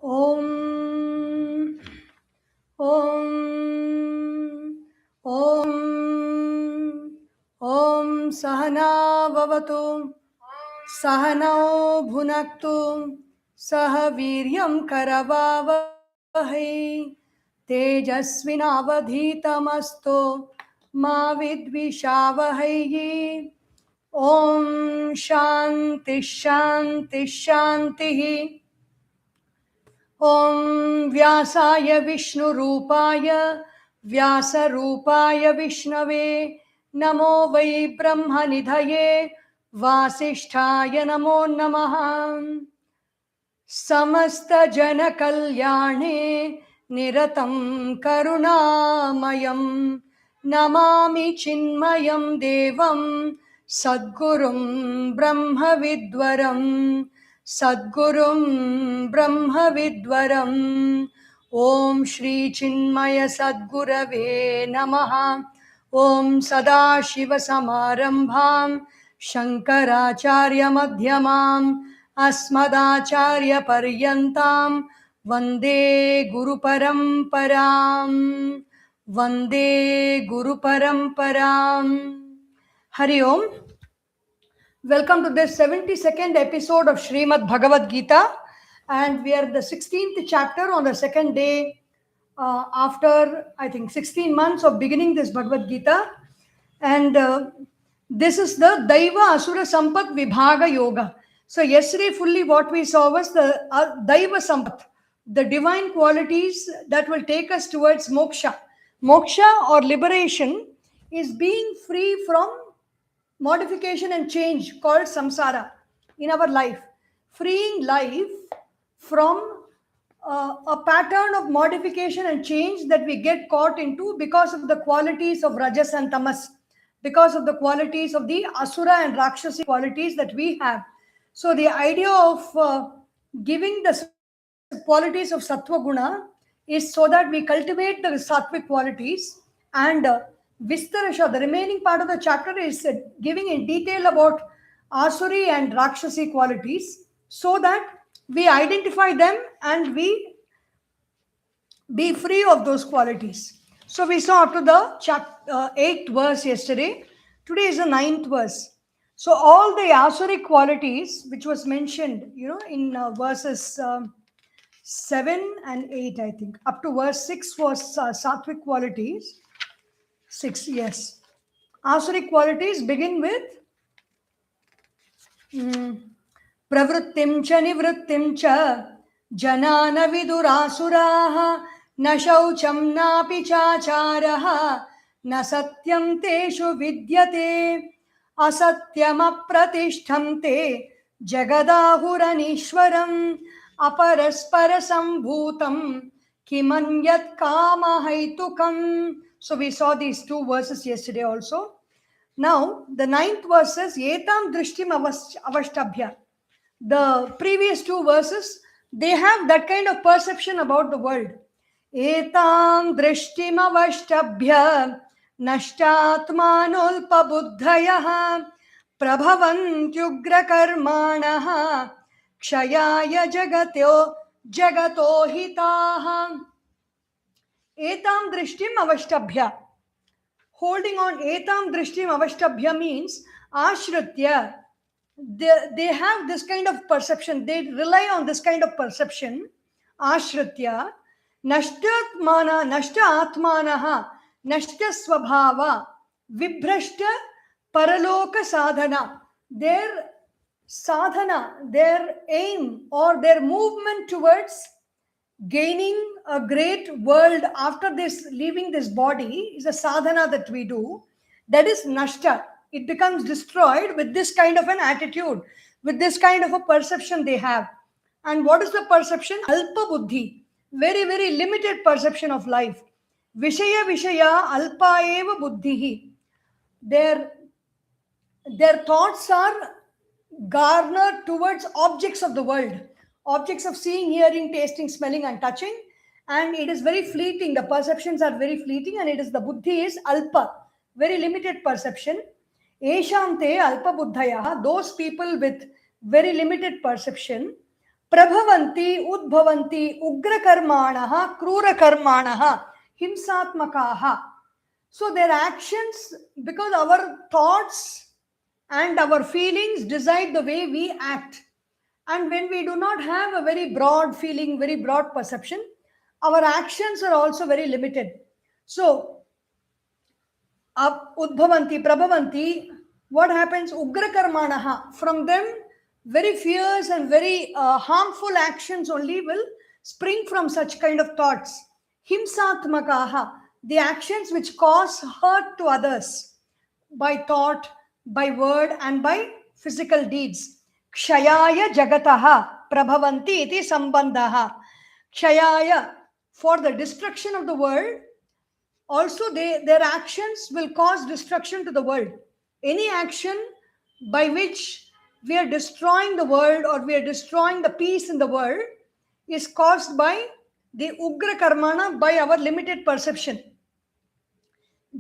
Om Om Om Om Sahana Vavatu Sahanao Bhunaktu Sahaviryam Karavavahai Tejasvinavadhitamastu Ma Vidvishavahai. Om Shanti Shanti Shanti. Om Vyasaya Vishnu Rupaya Vyasa Rupaya Vishnave Namo Vai Brahma Nidhaye Vasisthaya Namo Namaha. Samasta Jana Kalyane Niratam Karunamayam Namami Chinmayam Devam Sadgurum Brahma Vidwaram Sadgurum Brahma Vidwaram. Om Shri Chinmaya Sadgurave Namaha. Om Sadashiva Samarambham Sankaracharya Madhyamam Asmadacharya Paryantam Vande Guru Paramparam. Vande Guru Paramparam. Hari Om. Welcome to this 72nd episode of Srimad Bhagavad Gita, and we are the 16th chapter on the second day after, I think, 16 months of beginning this Bhagavad Gita. And this is the Daivasurasampad Vibhaga Yoga. So yesterday fully what we saw was the Daivasurasampad, the divine qualities that will take us towards moksha. Moksha or liberation is being free from modification and change called samsara in our life. Freeing life from a pattern of modification and change that we get caught into because of the qualities of rajas and tamas, because of the qualities of the asura and rakshasi qualities that we have. So the idea of giving the qualities of sattva guna is so that we cultivate the sattvic qualities, and Vistarasha, the remaining part of the chapter, is giving in detail about asuri and rakshasi qualities so that we identify them and we be free of those qualities. So we saw up to the 8th verse yesterday. Today is the 9th verse. So all the asuric qualities which was mentioned, in verses 7 and 8, I think. Up to verse 6 was sattvic qualities. 6, yes. Asuric qualities begin with pravrittim cha nivrittim cha janana vidurasuraha na shaucham napi chacharaha na satyam teshu vidyate asatyam apratishtham jagadahuranishwaram aparaspara sambhutam kimanyat kama haitukam. So we saw these two verses yesterday also. Now, the 9th verse says, Etam drishtim avashtabhya. The previous two verses, they have that kind of perception about the world. Etam drishtim avashtabhya nashtatmanulpa buddhayaha prabhavantyugra karmanaha kshayaya jagato hitaha. Etam drishtim avashtabhya. Holding on etam drishtim avashtabhya means ashritya. They have this kind of perception. They rely on this kind of perception. Ashritya. Nashta atmanaha. Nashta swabhava. Vibhrashta paraloka sadhana. Their sadhana, their aim or their movement towards gaining a great world after this, leaving this body, is a sadhana that we do. That is nashta. It becomes destroyed with this kind of an attitude, with this kind of a perception they have. And what is the perception? Alpa buddhi. Very, very limited perception of life. Vishaya alpa eva buddhihi. Their thoughts are garnered towards objects of the world. Objects of seeing, hearing, tasting, smelling and touching, and it is very fleeting. The perceptions are very fleeting, and it is the buddhi is alpa, very limited perception. Eshante alpa buddhaya, those people with very limited perception. Prabhavanti, Udbhavanti, Ugrakarmanaha, Krurakarmanaha, Himsatmakaha. So their actions, because our thoughts and our feelings decide the way we act. And when we do not have a very broad feeling, very broad perception, our actions are also very limited. So, Udbhavanti, Prabhavanti, what happens? Ugrakarmanaha. From them, very fierce and very harmful actions only will spring from such kind of thoughts. Himsatmakaha, the actions which cause hurt to others by thought, by word, and by physical deeds. Kshayaya jagataha prabhavanti iti sambandhaha. Kshayaya, for the destruction of the world, also their actions will cause destruction to the world. Any action by which we are destroying the world or we are destroying the peace in the world is caused by the ugra karmana, by our limited perception.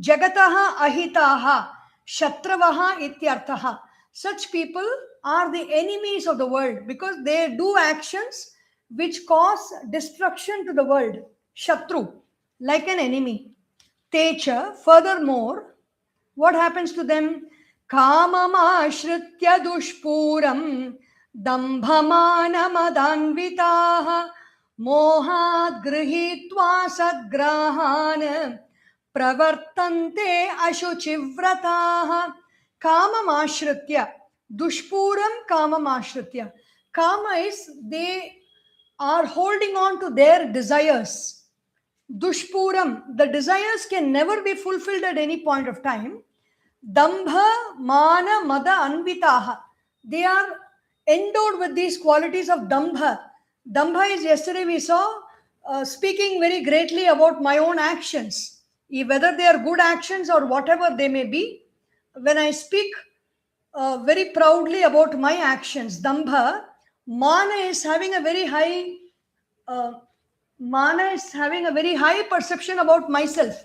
Jagataha ahitaha shatravaha ityarthaha. Such people are the enemies of the world because they do actions which cause destruction to the world. Shatru, like an enemy. Techa, furthermore, what happens to them? Kamamashritya dushpuram dambhamanamadhanvitaha mohat grihitva sadgrahan pravartante ashuchivrataha. Kamamashritya dushpuram kamamashritya. Kama is they are holding on to their desires. Dushpuram, the desires can never be fulfilled at any point of time. Dambha, mana, mada, anvitaha. They are endowed with these qualities of dambha. Dambha is, yesterday we saw, speaking very greatly about my own actions. Whether they are good actions or whatever they may be, when I speak very proudly about my actions, dambha, mana is having a very high perception about myself,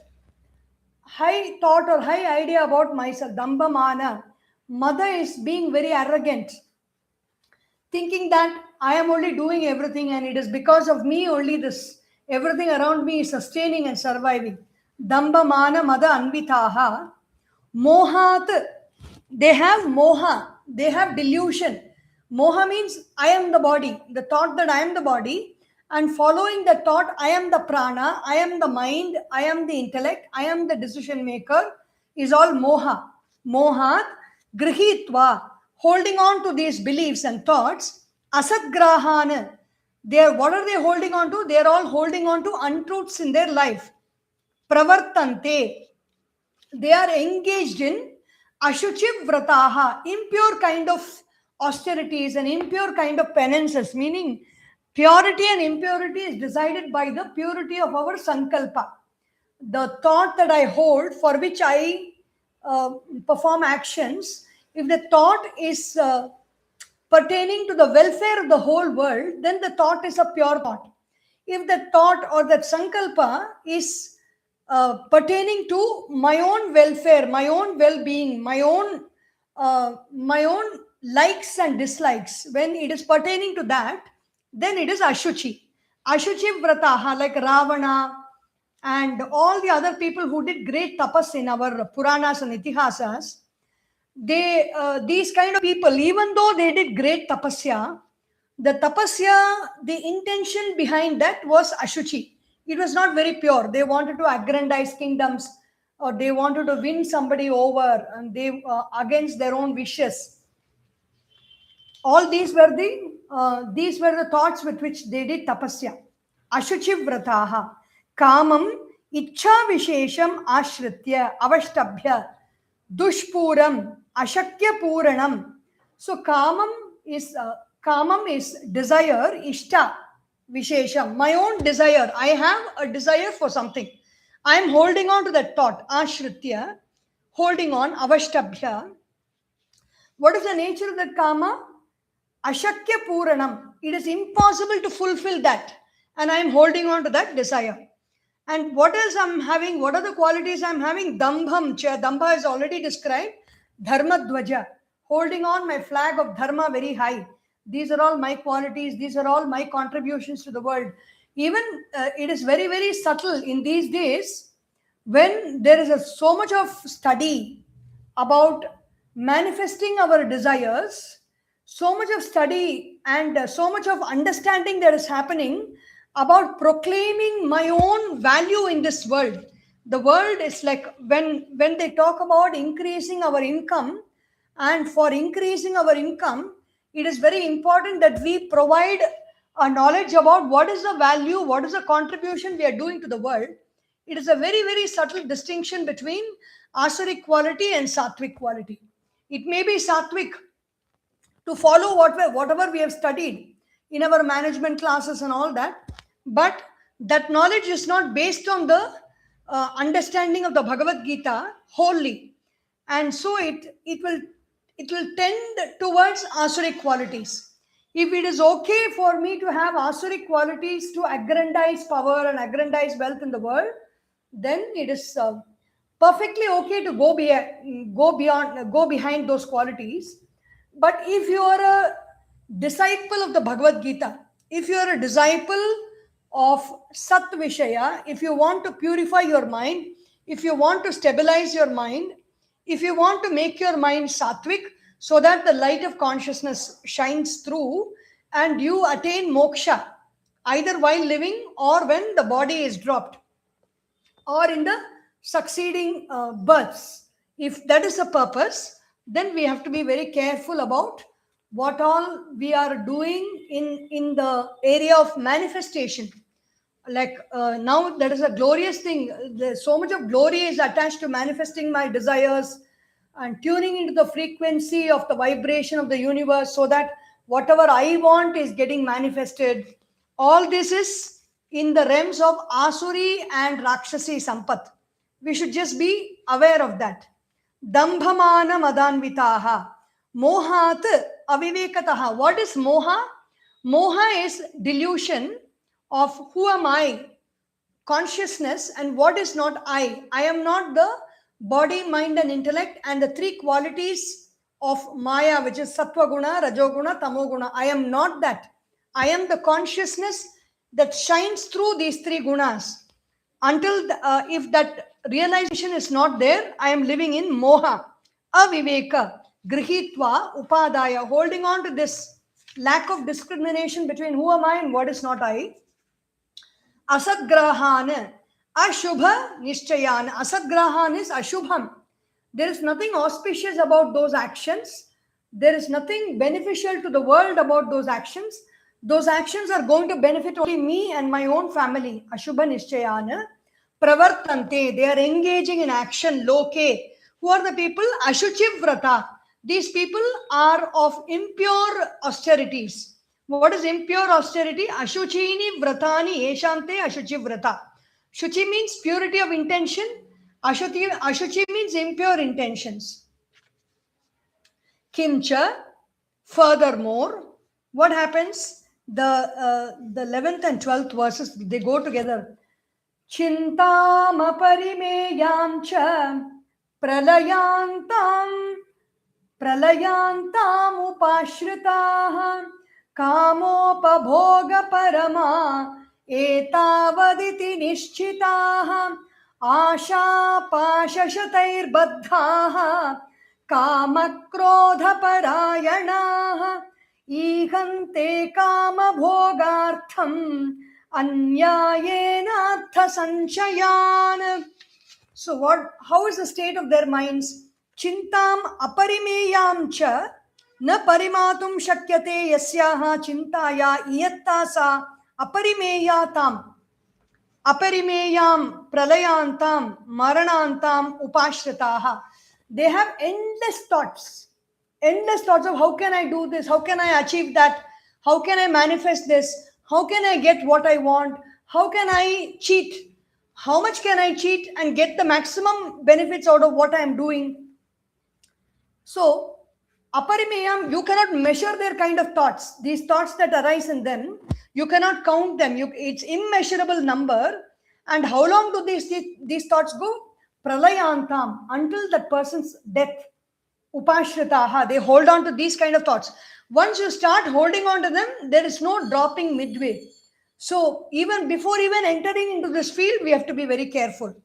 high thought or high idea about myself. Damba mana. Mada is being very arrogant, thinking that I am only doing everything and it is because of me only this. Everything around me is sustaining and surviving. Damba mana mada anvitaha. Mohat. They have moha. They have delusion. Moha means I am the body. The thought that I am the body. And following the thought, I am the prana, I am the mind, I am the intellect, I am the decision maker, is all moha. Mohat, grihitva, holding on to these beliefs and thoughts, asatgrahana. What are they holding on to? They are all holding on to untruths in their life. Pravartante. They are engaged in ashuchiv vrataha, impure kind of austerities and impure kind of penances, meaning purity and impurity is decided by the purity of our sankalpa. The thought that I hold, for which I perform actions, if the thought is pertaining to the welfare of the whole world, then the thought is a pure thought. If the thought or that sankalpa is pertaining to my own welfare, my own well-being, my own likes and dislikes, when it is pertaining to that, then it is ashuchi. Ashuchi vrataha, like Ravana and all the other people who did great tapas in our Puranas and Itihasas. These kind of people, even though they did great tapasya, the intention behind that was ashuchi. It was not very pure. They wanted to aggrandize kingdoms, or they wanted to win somebody over, and they against their own wishes. All these were the thoughts with which they did tapasya. Ashuchi vrataha. Kamam ichcha vishesham ashritya avashtabhya dushpuram ashakya puranam. So kamam is desire, ishta vishesham, my own desire. I have a desire for something. I am holding on to that thought, ashritya, holding on, avashtabhya. What is the nature of that kama? Ashakya puranam. It is impossible to fulfill that. And I am holding on to that desire. And what else I'm having? What are the qualities I'm having? Dambham. Dambha is already described. Dharma dvaja. Holding on my flag of dharma very high. these are all my qualities, these are all my contributions to the world. Even it is very, very subtle in these days when there is so much of study about manifesting our desires, so much of study and so much of understanding that is happening about proclaiming my own value in this world. The world is like, when they talk about increasing our income, and for increasing our income, it is very important that we provide a knowledge about what is the value, what is the contribution we are doing to the world. It is a very, very subtle distinction between asuric quality and sattvic quality. It may be sattvic to follow whatever we have studied in our management classes and all that, but that knowledge is not based on the understanding of the Bhagavad Gita wholly, and so it will tend towards asuric qualities. If it is okay for me to have asuric qualities to aggrandize power and aggrandize wealth in the world, then it is perfectly okay to go behind those qualities. But if you are a disciple of the Bhagavad Gita, if you are a disciple of Sat Vishaya, if you want to purify your mind, if you want to stabilize your mind, if you want to make your mind sattvic so that the light of consciousness shines through and you attain moksha, either while living or when the body is dropped, or in the succeeding births. If that is the purpose, then we have to be very careful about what all we are doing in the area of manifestation. Like now, that is a glorious thing. There's so much of glory is attached to manifesting my desires and tuning into the frequency of the vibration of the universe so that whatever I want is getting manifested. All this is in the realms of Asuri and Rakshasi Sampat. We should just be aware of that. Dambhamana madanvitaha. Mohat avivekataha. What is moha? Moha is delusion of who am I, consciousness, and what is not I. I am not the body, mind, and intellect, and the three qualities of Maya, which is Sattva Guna, Rajoguna, Tamoguna. I am not that. I am the consciousness that shines through these three gunas. Until if that realization is not there, I am living in moha, aviveka, grihitva, upadaya, holding on to this lack of discrimination between who am I and what is not I. Asadgrahan, ashubha nishchayan. Asadgrahan is ashubham. There is nothing auspicious about those actions. There is nothing beneficial to the world about those actions. Those actions are going to benefit only me and my own family. Ashubha nishchayana pravartante. They are engaging in action. Loke. Who are the people? Ashuchi vrata. These people are of impure austerities. What is impure austerity? Ashuchini vratani eshante ashuchi vrata. Shuchi means purity of intention. Ashuchi means impure intentions. Kimcha, furthermore, what happens? The 11th and 12th verses, they go together. Chintam aparimeyam cha pralayantam upashritaha kamopabhoga parama etavaditi nishchitaha asha pashashatair baddhaha कामक्रोध परायणाः ईहन्ते कामभोगार्थम् अन्यायेनार्थ संशयान्. So how is the state of their minds? Chintam aparimeyam cha na parimatum shakyate yasyaha chintaya iyatta sa aparimeyatam. Aparimeyam pralayantam maranantam upashritaha. They have endless thoughts of how can I do this, how can I achieve that, how can I manifest this, how can I get what I want, how can I cheat, how much can I cheat and get the maximum benefits out of what I am doing. So aparimeyam, you cannot measure their kind of thoughts. These thoughts that arise in them, you cannot count them. It's immeasurable number. And how long do these thoughts go? Pralayantam, until that person's death. Upashritaha, they hold on to these kind of thoughts. Once you start holding on to them, there is no dropping midway. So even before even entering into this field, we have to be very careful.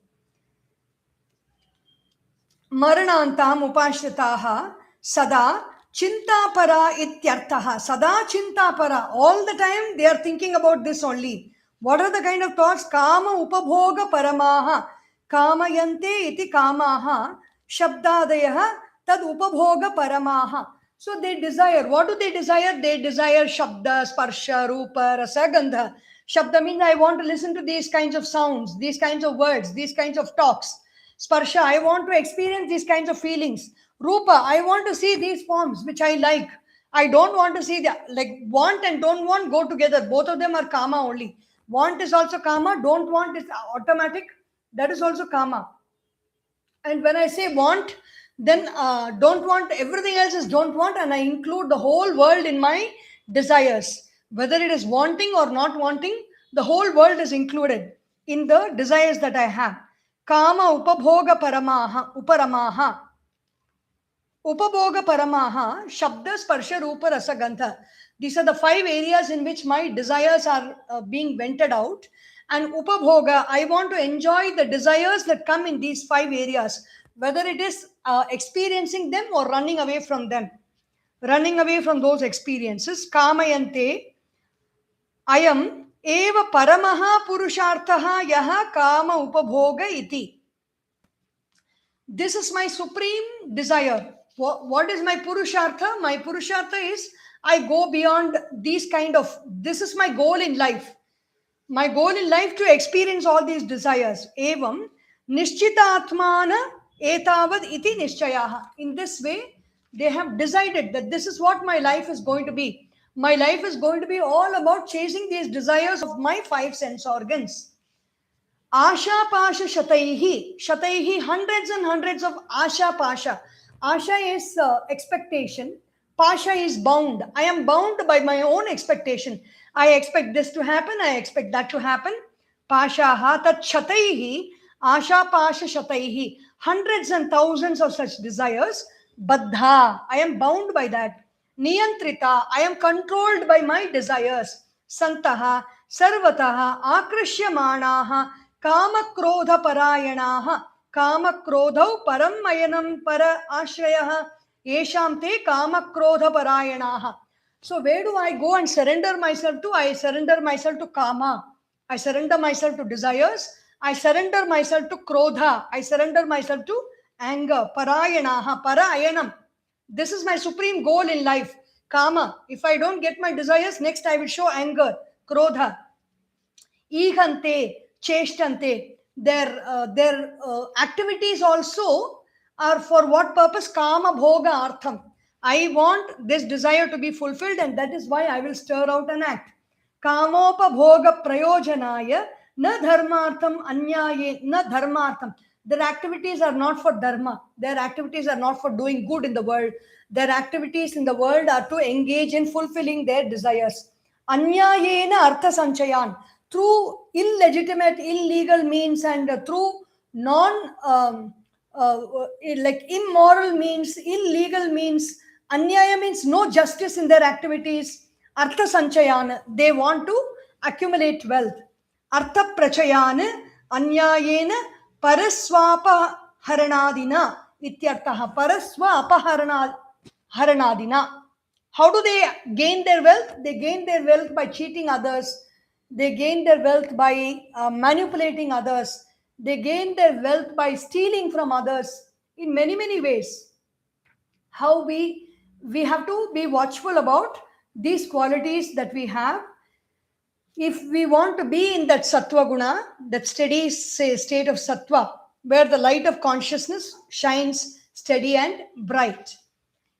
Maranantam upashritaha sada chintapara ityarthaha. Sada chintapara. All the time they are thinking about this only. What are the kind of thoughts? Kama upabhoga paramaha. Kamayante iti kamaha. Shabdadayaha tad upabhoga paramaha. So they desire. What do they desire? They desire shabda, sparsha, rupa, rasa, gandha. Shabda means I want to listen to these kinds of sounds, these kinds of words, these kinds of talks. Sparsha, I want to experience these kinds of feelings. Rupa, I want to see these forms which I like. I don't want to see that. Like want and don't want go together. Both of them are kama only. Want is also kama, don't want is automatic. That is also kama. And when I say want, then don't want, everything else is don't want, and I include the whole world in my desires. Whether it is wanting or not wanting, the whole world is included in the desires that I have. Kama upabhoga paramaha, uparamaha. Upabhoga paramaha, shabda, sparsha, rupa, rasa, gandha. These are the 5 areas in which my desires are being vented out. And upabhoga, I want to enjoy the desires that come in these 5 areas, whether it is experiencing them or running away from them. Running away from those experiences. Kamayante, ayam eva paramaha purusharthaha yaha kama upabhoga iti. This is my supreme desire. What is my purushartha? My purushartha is I go beyond these kind of, this is my goal in life. My goal in life to experience all these desires. Evam nishchitatmana etavad iti nishchayaha. In this way, they have decided that this is what my life is going to be. My life is going to be all about chasing these desires of my 5 sense organs. Asha pasha shataihi. Shataihi, hundreds and hundreds of asha pasha. Asha is expectation. Pasha is bound. I am bound by my own expectation. I expect this to happen. I expect that to happen. Pashaha tat shataihi. Asha pasha shataihi. Hundreds and thousands of such desires. Baddha. I am bound by that. Niyantrita. I am controlled by my desires. Santaha. Sarvataha. Akrishyamanaha. Kamakrodha parayanaha. Kamakrodhau parammayanam para ashrayah. Yesham te kamakrodha parayanaha. So where do I go and surrender myself to? I surrender myself to kama. I surrender myself to desires. I surrender myself to krodha. I surrender myself to anger. Parayanaha. Parayanam. This is my supreme goal in life. Kama. If I don't get my desires, next I will show anger. Krodha. Ihante. Cheshtante. Their activities also are for what purpose? Kama bhoga artham. I want this desire to be fulfilled, and that is why I will stir out an act. Kamopa bhoga prayojanaya na dharmartham anyaye na dharmartham. Their activities are not for dharma. Their activities are not for doing good in the world. Their activities in the world are to engage in fulfilling their desires. Anyayena artha sanchayan. Through illegitimate, illegal means and through like immoral means, illegal means, anyaya means no justice in their activities. Artha sanchayana, they want to accumulate wealth. Artha prachayana, anyayena paraswapa haranadina ityartaha. Paraswa haranadina. How do they gain their wealth? They gain their wealth by cheating others. They gain their wealth by manipulating others. They gain their wealth by stealing from others in many, many ways. How we have to be watchful about these qualities that we have. If we want to be in that sattva guna, that steady state of sattva, where the light of consciousness shines steady and bright.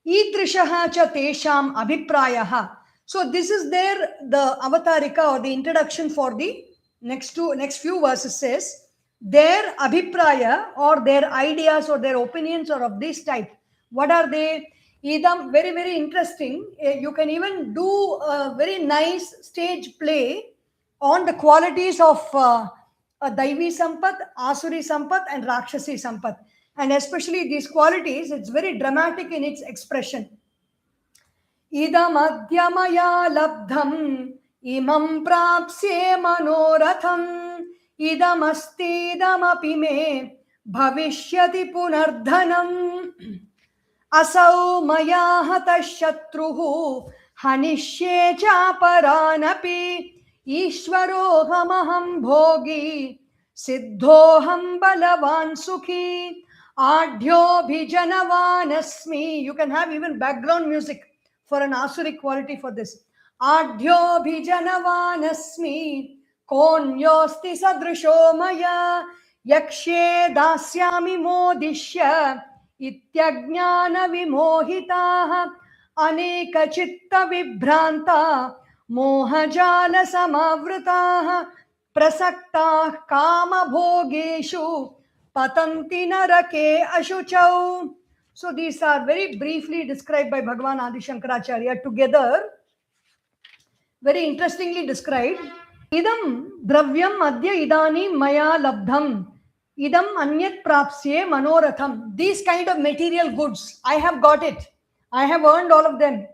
Idrishaha cha tesham abhiprayaha. So this is there, the avatarika or the introduction for the next few verses says, their abhipraya or their ideas or their opinions are of this type. What are they? Idam, very, very interesting. You can even do a very nice stage play on the qualities of Daivi Sampad, Asuri Sampad and Rakshasi Sampad. And especially these qualities, it's very dramatic in its expression. Idamadya maya labdham imam prapsye manoratham idamasti idamapi me bhavishyati punardhanam asau maya hata shatruhu hanishye chaparanapi ishwarohamaham bhogi siddhoham balavan sukhi adhyo bhijanavanasmi. You can have even background music for an asuric quality for this. Adhyo bhijanavanasmi konyosti sadrisho maya yakshe dasyami modishya ityajnana vimohitaah aneka chitta vibhranta mohajala samavritaah prasaktaah kama bhogeshu patanti narake ashuchau. So these are very briefly described by Bhagavan Adi Shankaracharya together, very interestingly described. Idam dravyam adya idani maya labdham idam anyat prapsye manoratham. These kind of material goods, I have got it. I have earned all of them.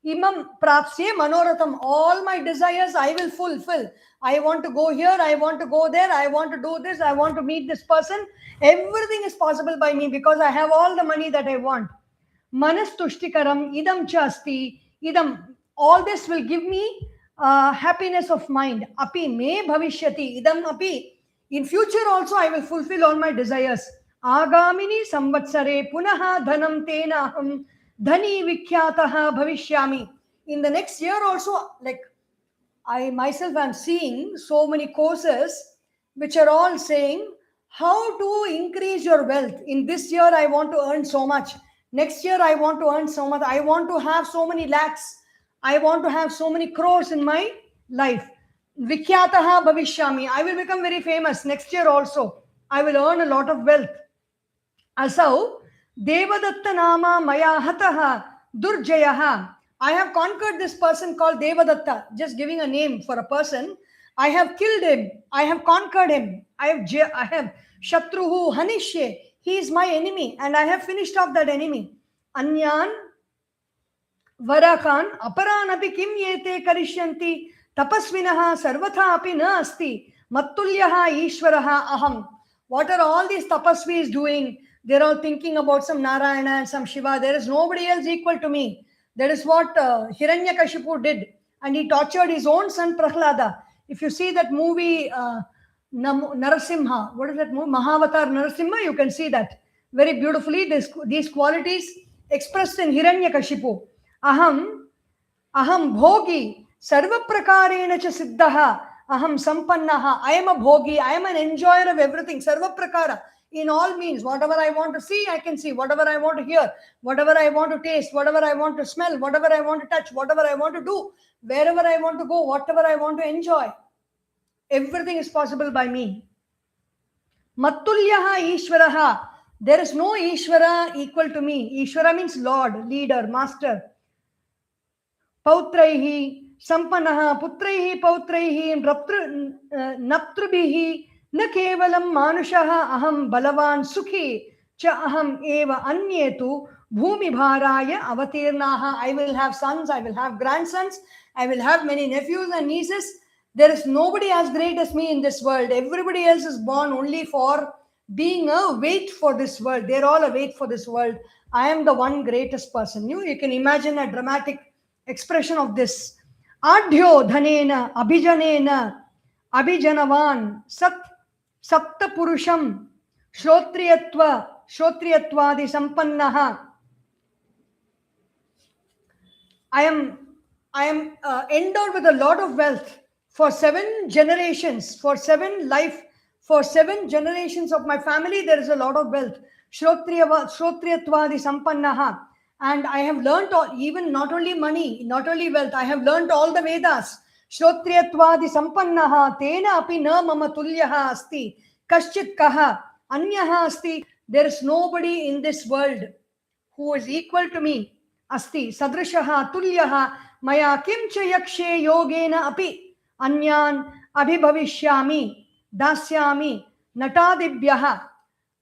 Imam prapsye manoratham. All my desires I will fulfill. I want to go here, I want to go there, I want to do this, I want to meet this person. Everything is possible by me because I have all the money that I want. Manas tushtikaram idam chasti idam. All this will give me happiness of mind. Api me bhavishyati idam api. In future also I will fulfill all my desires. Agamini samvatsare punaha dhanam tena aham dhani vikhyataha bhavishyami. In the next year also, like I myself am seeing so many courses which are all saying how to increase your wealth. In this year I want to earn so much. Next year I want to earn so much. I want to have so many lakhs. I want to have so many crores in my life. Vikhyataha bhavishyami. I will become very famous next year also. I will earn a lot of wealth. Asau Devadatta nama maya hataha durjayaha. I have conquered this person called Devadatta. Just giving a name for a person. I have killed him. I have conquered him. I have shatruhu hanishye. He is my enemy and I have finished off that enemy. Anyan Varakan aparanapi kim yete karishyanti tapasvinaha sarvatha api na asti mattulyaha ishvaraha aham. What are all these tapasvis doing? They're all thinking about some Narayana and some Shiva. There is nobody else equal to me. That is what Hiranyakashipu did. And he tortured his own son Prahlada. If you see that movie Narasimha, what is that movie? Mahavatar Narasimha, you can see that very beautifully. These qualities expressed in Hiranyakashipu. Aham bhogi sarva prakarena cha siddhaha aham sampannaha. I am a bhogi. I am an enjoyer of everything. Sarva prakara. In all means, whatever I want to see, I can see. Whatever I want to hear, whatever I want to taste, whatever I want to smell, whatever I want to touch, whatever I want to do, wherever I want to go, whatever I want to enjoy. Everything is possible by me. Mattulyaha Ishvaraha. There is no Ishvara equal to me. Ishvara means Lord, leader, master. Pautraihi, Sampanaha, Putraihi, Pautraihi, Naptrubihi, na kevalam manushaha aham balavan sukhi cha aham eva anyetu bhumi bharaya avatirnaha. I will have sons, I will have grandsons, I will have many nephews and nieces. There is nobody as great as me in this world. Everybody else is born only for being a weight for this world. They're all a weight for this world. I am the one greatest person. You can imagine a dramatic expression of this. Adhyo dhanena abhijanena abhijanavan sapta purusham shrotriyatwadi sampannaha. I am endowed with a lot of wealth for 7 generations, for 7 generations of my family. There is a lot of wealth. Shrotriyatwadi sampannaha. And I have learnt even not only money, not only wealth, I have learnt all the Vedas. Shrotriyatwadi sampannaha tena api na mama tulyaha asti kaschit kaha anyaha asti. There is nobody in this world who is equal to me. Asti sadrishaha tulyaha maya kim cha yakshe yogena api anyan abhibhavishyami dasyami natadibhyaha.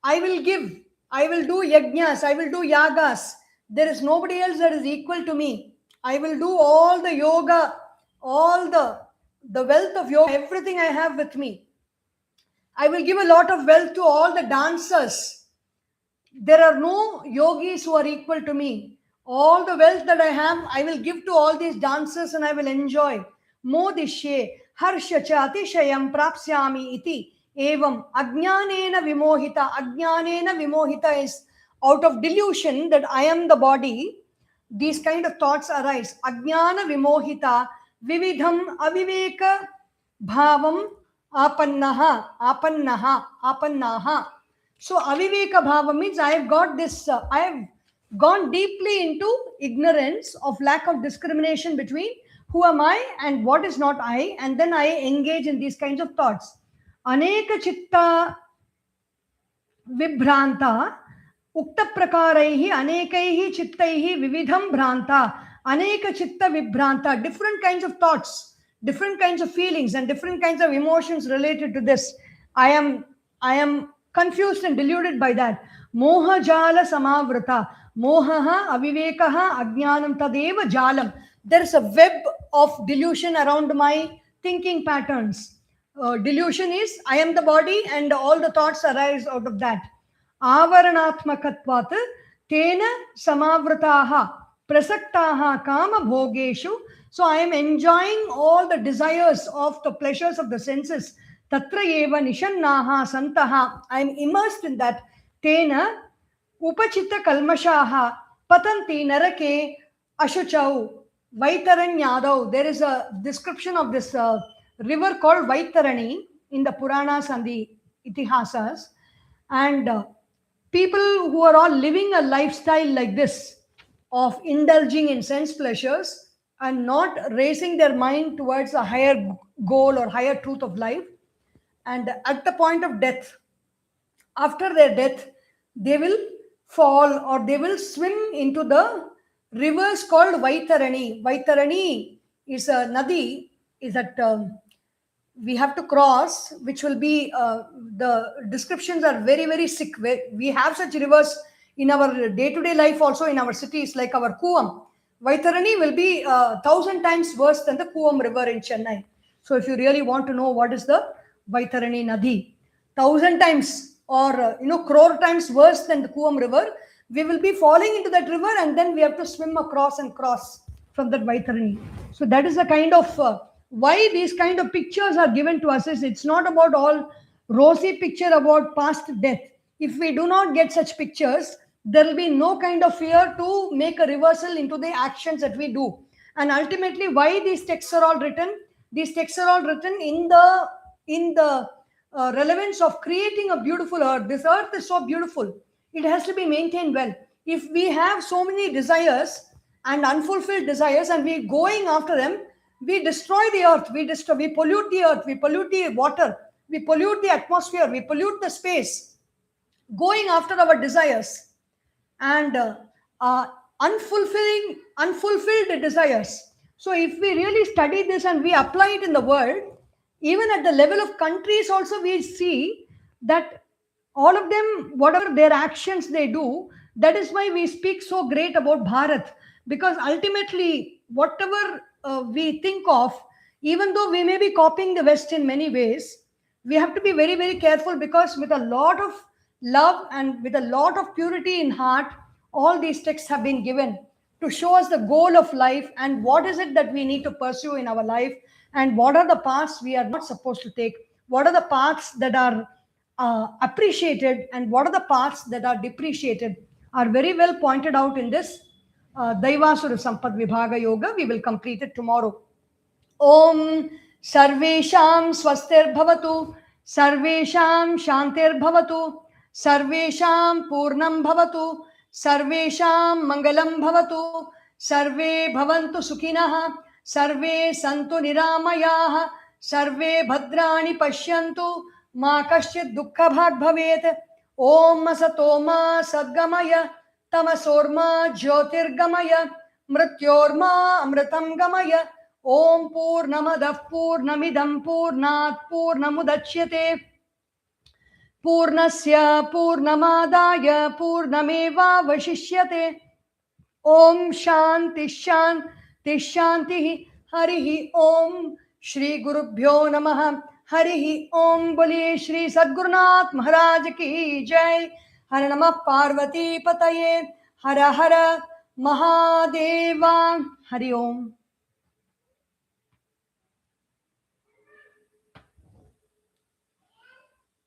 I will give, I will do yajnas, I will do yagas. There is nobody else that is equal to me. I will do all the yoga, all the wealth of yoga, everything I have with me. I will give a lot of wealth to all the dancers. There are no yogis who are equal to me. All the wealth that I have, I will give to all these dancers and I will enjoy. Modishye harsha cha atishayam prapsyami iti evam ajnanena vimohita. Ajnanena vimohita is out of delusion that I am the body. These kind of thoughts arise. Ajnana vimohita vividham aviveka bhavam apannaha. So aviveka bhava means I have got this, I have gone deeply into ignorance of lack of discrimination between who am I and what is not I, and then I engage in these kinds of thoughts. Aneka chitta vibhranta ukta prakaraihi anekaihi chittaihi vividham bhranta. Aneka chitta vibhranta, different kinds of thoughts, different kinds of feelings and different kinds of emotions related to this. I am confused and deluded by that. Moha jala samavrata. Mohaha avivekaha ajnanam tadeva jalam. There is a web of delusion around my thinking patterns. Delusion is I am the body and all the thoughts arise out of that. Avaranatmakatvat tena samavrataha prasaktaha kama bhogeshu. So I am enjoying all the desires of the pleasures of the senses. Tatra eva nishannaha santaha. I am immersed in that. Tena upachita kalmashaha patanti narake ashuchau Vaitaranyadau. There is a description of this river called Vaitarani in the Puranas and the Itihasas. And people who are all living a lifestyle like this of indulging in sense pleasures and not raising their mind towards a higher goal or higher truth of life. And at the point of death, after their death, they will fall or they will swim into the rivers called Vaitarani. Vaitarani is a nadi, is that we have to cross, which will be, the descriptions are very, very sick. We have such rivers in our day-to-day life also in our cities, like our Kuam. Vaitarani will be 1,000 times worse than the Kuam river in Chennai. So if you really want to know what is the Vaitarani Nadi, 1,000 times or crore times worse than the Kuam river, we will be falling into that river and then we have to swim across and cross from that Vaitarani. So that is the kind of why these kind of pictures are given to us. Is it's not about all rosy picture about past death. If we do not get such pictures, there will be no kind of fear to make a reversal into the actions that we do. And ultimately, why these texts are all written? These texts are all written in the relevance of creating a beautiful earth. This earth is so beautiful. It has to be maintained well. If we have so many desires and unfulfilled desires and we going after them, we destroy the earth, we pollute the earth, we pollute the water, we pollute the atmosphere, we pollute the space, going after our desires and unfulfilled desires. So if we really study this and we apply it in the world, even at the level of countries also, we see that all of them, whatever their actions they do, that is why we speak so great about Bharat. Because ultimately, whatever we think of, even though we may be copying the West in many ways, we have to be very, very careful, because with a lot of love and with a lot of purity in heart, all these texts have been given to show us the goal of life and what is it that we need to pursue in our life, and what are the paths we are not supposed to take, what are the paths that are appreciated and what are the paths that are depreciated, are very well pointed out in this Daivasurasampad Vibhaga Yoga. We will complete it tomorrow. Om Sarvesham Swastir Bhavatu, Sarvesham Shantir Bhavatu, Sarvesham Purnam Bhavatu, Sarvesham Mangalam Bhavatu, Sarve Bhavantu Sukhinaha, Sarve Santu Niramayaha, Sarve Bhadrani Pashyantu, Ma Kaschit Dukkha Bhag Bhavet. Om Asatoma Sadgamaya, Tamasorma Jyotirgamaya, Mrityorma Amritam Gamaya. Om Purnamadav Purnamidam Purnat Purnamudachyate Purnasya Purnamadaya Purnameva Vashishyate. Om Shanti शांति। हरि ओम। श्री गुरुभ्यो नमः। हरि ओम। बोलिए श्री सद्गुरुनाथ महाराज की जय। हर नमः पार्वती पतये। हर हर महादेवा। हरि ओम।